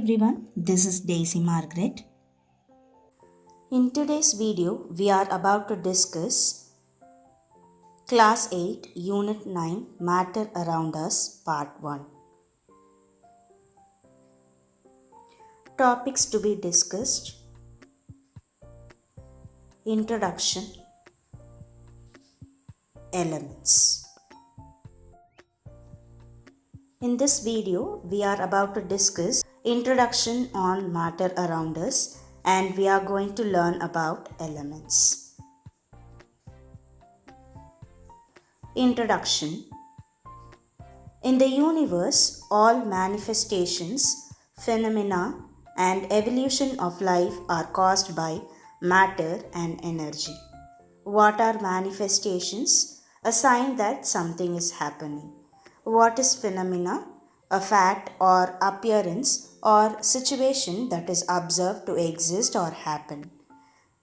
everyone, this is Daisy Margaret. In today's video, we are about to discuss Class 8, Unit 9, Matter Around Us, Part 1. Topics to be discussed: Introduction, Elements. In this video, we are about to discuss Introduction on Matter Around Us, and we are going to learn about elements. Introduction. In the universe, all manifestations, phenomena, and evolution of life are caused by matter and energy. What are manifestations? A sign that something is happening. What is phenomena? A fact or appearance or situation that is observed to exist or happen.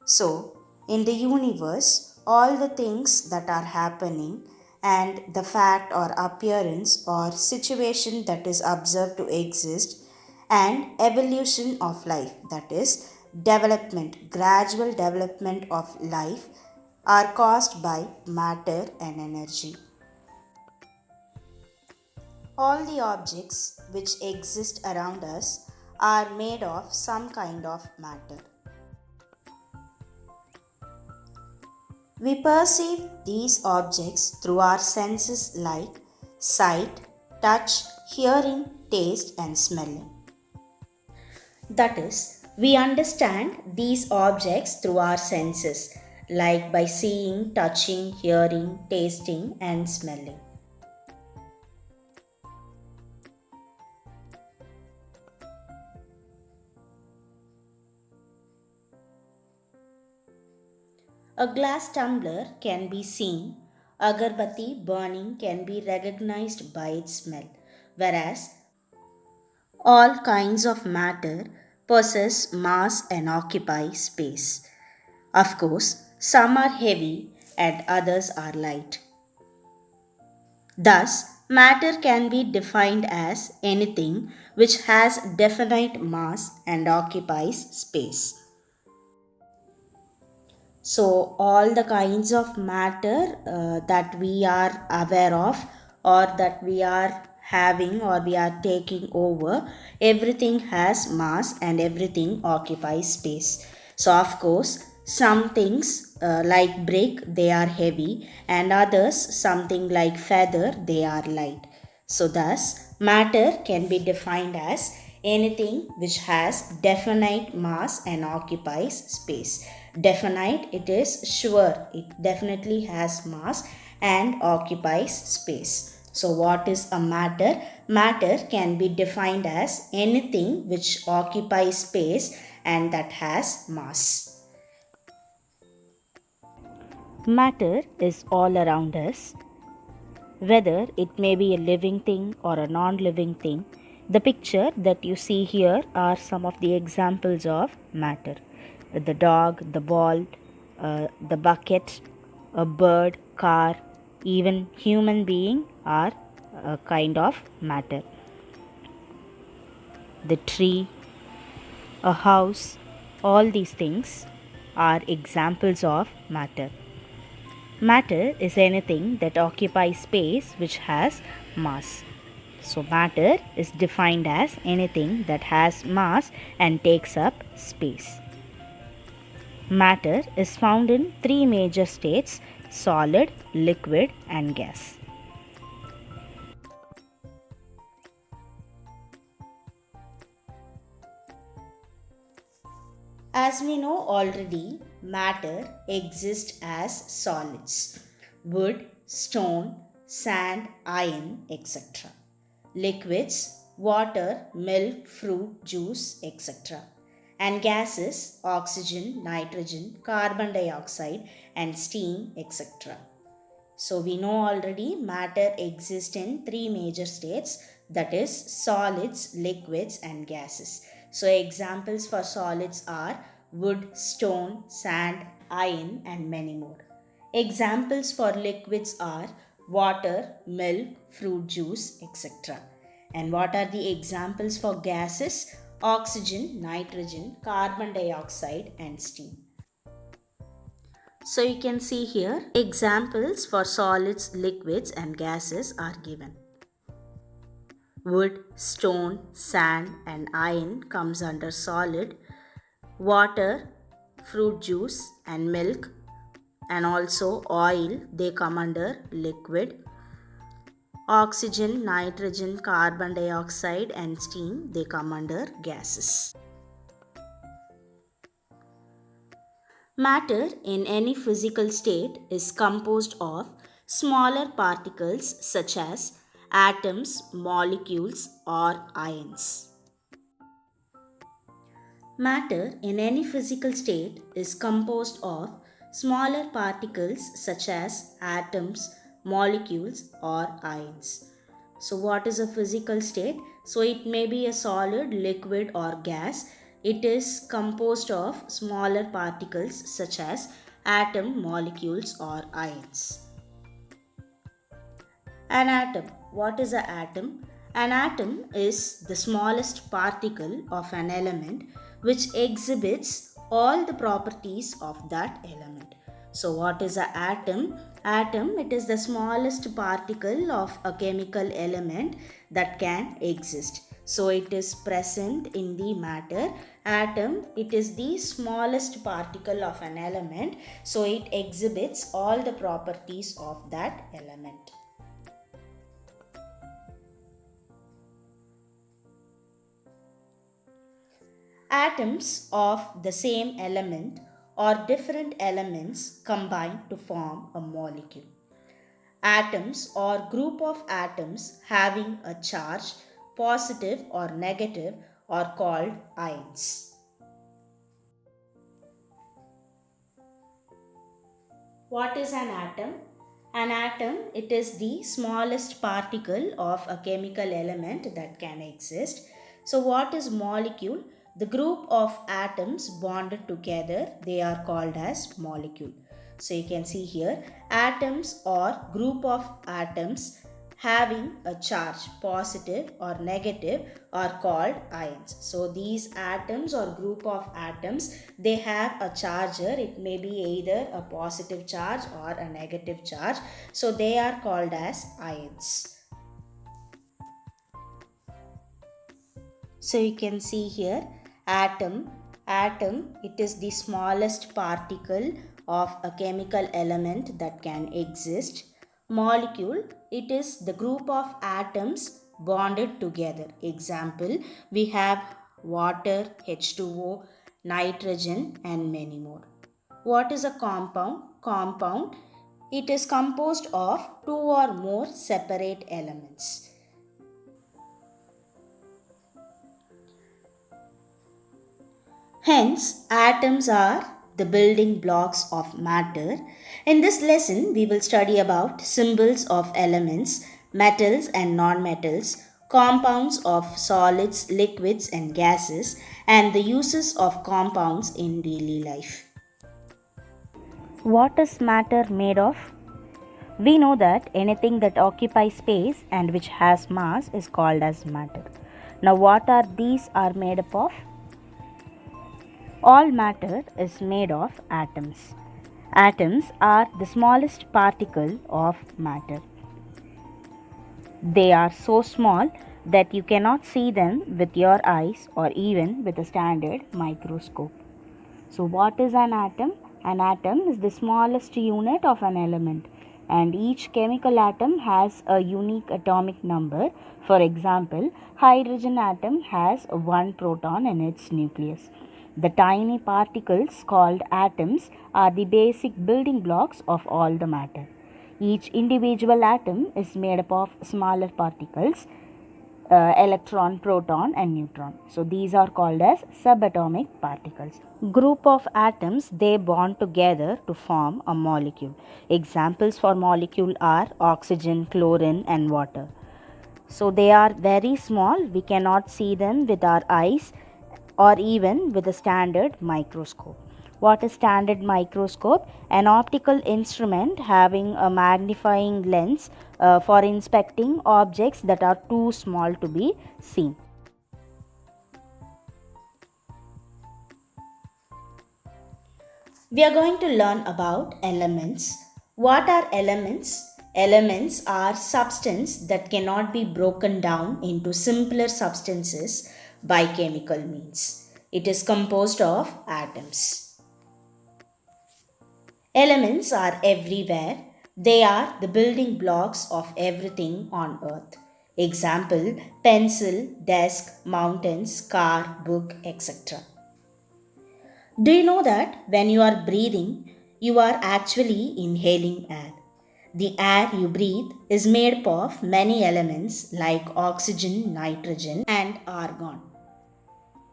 So, in the universe, all the things that are happening and the fact or appearance or situation that is observed to exist and evolution of life, that is development, gradual development of life, are caused by matter and energy. All the objects which exist around us are made of some kind of matter. We perceive these objects through our senses like sight, touch, hearing, taste, and smelling. That is, we understand these objects through our senses, like by seeing, touching, hearing, tasting, and smelling. A glass tumbler can be seen, agarbatti burning can be recognized by its smell, whereas all kinds of matter possess mass and occupy space. Of course, some are heavy and others are light. Thus, matter can be defined as anything which has definite mass and occupies space. So, all the kinds of matter that we are aware of or that we are having or we are taking over, everything has mass and everything occupies space. So, of course, some things like brick they are heavy, and others, something like feather, they are light. So, thus, matter can be defined as anything which has definite mass and occupies space. Definite, it is sure, it definitely has mass and occupies space. So, what is a matter? Matter can be defined as anything which occupies space and that has mass. Matter is all around us, whether it may be a living thing or a non living thing. The picture that you see here are some of the examples of matter: the dog, the ball, the bucket, a bird, car, even human being are a kind of matter. The tree, a house, all these things are examples of matter. Matter is anything that occupies space which has mass. So, matter is defined as anything that has mass and takes up space. Matter is found in three major states: solid, liquid, and gas. As we know already, matter exists as solids: wood, stone, sand, iron, etc. Liquids: water, milk, fruit, juice, etc. And gases: oxygen, nitrogen, carbon dioxide, and steam, etc. So we know already matter exists in three major states, that is solids, liquids, and gases. So examples for solids are wood, stone, sand, iron, and many more. Examples for liquids are water, milk, fruit juice, etc. And what are the examples for gases? oxygen, nitrogen, carbon dioxide, and steam. So you can see here examples for solids, liquids, and gases are given. Wood, stone, sand, and iron comes under solid. Water, fruit juice, and milk, and also oil, they come under liquid. Oxygen, nitrogen, carbon dioxide, and steam, they come under gases. Matter in any physical state is composed of smaller particles such as atoms, molecules, or ions. Matter in any physical state is composed of smaller particles such as atoms, molecules, or ions. So, what is a physical state? So, it may be a solid, liquid, or gas. It is composed of smaller particles such as atom, molecules, or ions. An atom. What is an atom? An atom is the smallest particle of an element which exhibits all the properties of that element. So, what is an atom? Atom, it is the smallest particle of a chemical element that can exist. So, it is present in the matter. Atom, it is the smallest particle of an element. So, it exhibits all the properties of that element. Atoms of the same element or different elements combine to form a molecule. Atoms or group of atoms having a charge, positive or negative, are called ions. What is an atom? An atom, it is the smallest particle of a chemical element that can exist. So what is molecule? The group of atoms bonded together, they are called as molecule. So you can see here, atoms or group of atoms having a charge, positive or negative, are called ions. So these atoms or group of atoms, they have a charger. It may be either a positive charge or a negative charge. So they are called as ions. So you can see here atom. Atom, it is the smallest particle of a chemical element that can exist. Molecule, it is the group of atoms bonded together. Example, we have water, H2O, nitrogen, and many more. What is a compound? Compound, it is composed of two or more separate elements. Hence, atoms are the building blocks of matter. In this lesson, we will study about symbols of elements, metals and non-metals, compounds of solids, liquids and gases, and the uses of compounds in daily life. What is matter made of? We know that anything that occupies space and which has mass is called as matter. Now, what are these are made up of? All matter is made of atoms. Atoms are the smallest particle of matter. They are so small that you cannot see them with your eyes or even with a standard microscope. So, what is an atom? An atom is the smallest unit of an element, and each chemical atom has a unique atomic number. For example, hydrogen atom has one proton in its nucleus. The tiny particles called atoms are the basic building blocks of all the matter. Each individual atom is made up of smaller particles, electron, proton and neutron. So these are called as subatomic particles. Group of atoms, they bond together to form a molecule. Examples for molecule are oxygen, chlorine and water. So they are very small. We cannot see them with our eyes or even with a standard microscope. What is standard microscope? An optical instrument having a magnifying lens for inspecting objects that are too small to be seen. We are going to learn about elements. What are elements? Elements are substances that cannot be broken down into simpler substances by chemical means. It is composed of atoms. Elements are everywhere. They are the building blocks of everything on earth. Example, pencil, desk, mountains, car, book, etc. Do you know that when you are breathing, you are actually inhaling air? The air you breathe is made up of many elements like oxygen, nitrogen, and argon.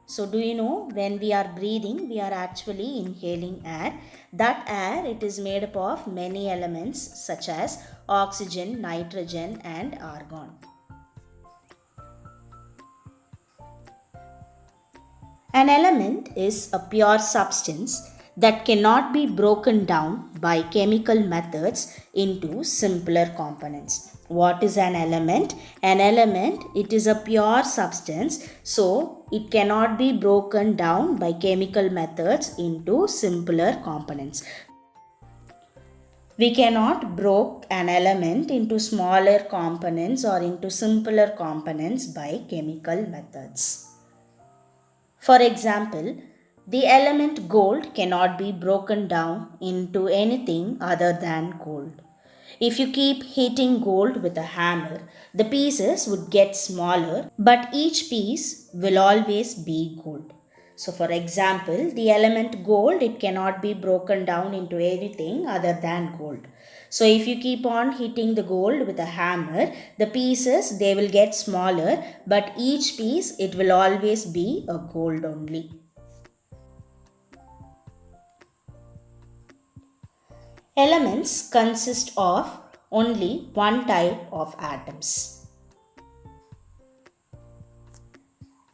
So, do you know when we are breathing, we are actually inhaling air? That air it is made up of many elements such as oxygen, nitrogen, and argon. An element is a pure substance that cannot be broken down by chemical methods into simpler components. What is an element? An element, it is a pure substance, so it cannot be broken down by chemical methods into simpler components. We cannot break an element into smaller components or into simpler components by chemical methods. For example, the element gold cannot be broken down into anything other than gold. If you keep hitting gold with a hammer, the pieces would get smaller, but each piece will always be gold. So for example, the element gold, it cannot be broken down into anything other than gold. So if you keep on hitting the gold with a hammer, the pieces they will get smaller, but each piece it will always be a gold only. Elements consist of only one type of atoms.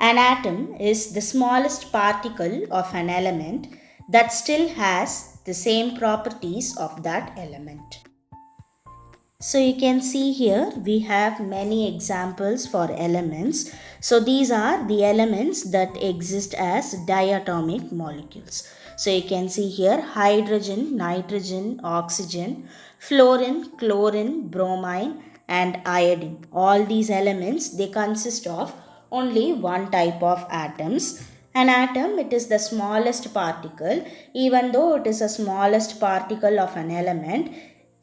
An atom is the smallest particle of an element that still has the same properties of that element. So you can see here we have many examples for elements. So these are the elements that exist as diatomic molecules. So you can see here hydrogen, nitrogen, oxygen, fluorine, chlorine, bromine and iodine. All these elements they consist of only one type of atoms. An atom it is the smallest particle. Even though it is the smallest particle of an element,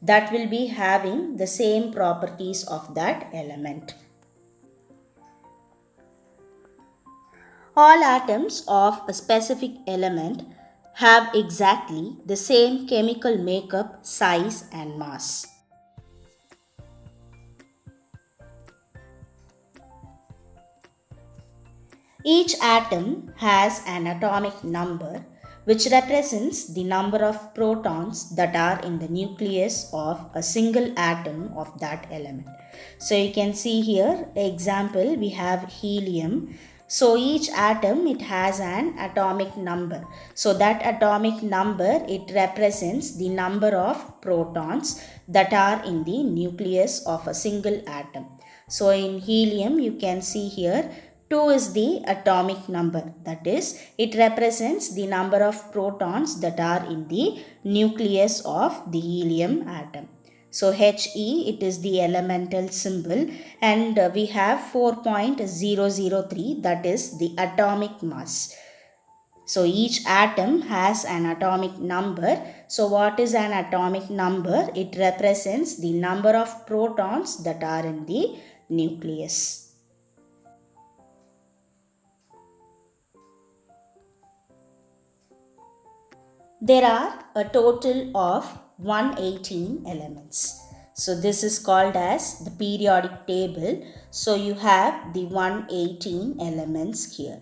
that will be having the same properties of that element. All atoms of a specific element have exactly the same chemical makeup, size and mass. Each atom has an atomic number which represents the number of protons that are in the nucleus of a single atom of that element. So you can see here example we have helium. So each atom it has an atomic number. So that atomic number it represents the number of protons that are in the nucleus of a single atom. So in helium you can see here 2 is the atomic number, that is, it represents the number of protons that are in the nucleus of the helium atom. So He, it is the elemental symbol, and we have 4.003, that is the atomic mass. So each atom has an atomic number. So what is an atomic number? It represents the number of protons that are in the nucleus. There are a total of 118 elements. So this is called as the periodic table. So you have the 118 elements here.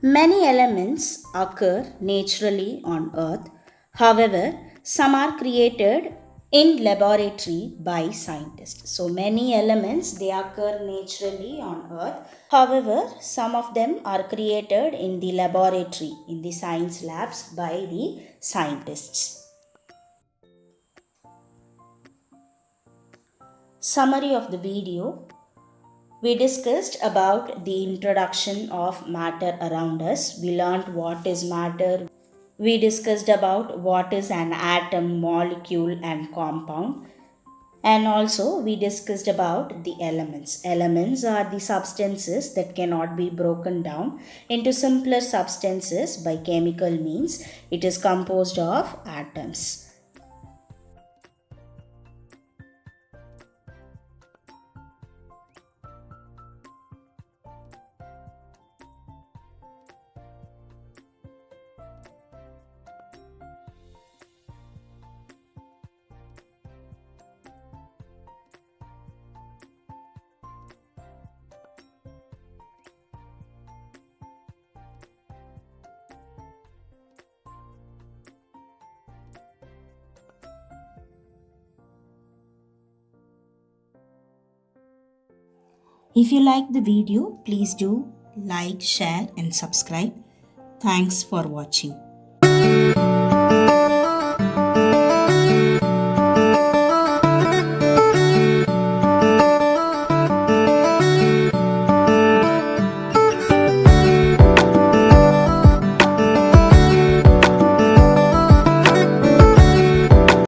Many elements occur naturally on earth. However, some are created in laboratory by scientists. So many elements they occur naturally on earth. However, some of them are created in the laboratory, in the science labs by the scientists. Summary of the video. We discussed about the introduction of matter around us. We learned what is matter. We discussed about what is an atom, molecule, and compound. And also, we discussed about the elements. Elements are the substances that cannot be broken down into simpler substances by chemical means. It is composed of atoms. If you like the video, please do like, share, and subscribe. Thanks for watching.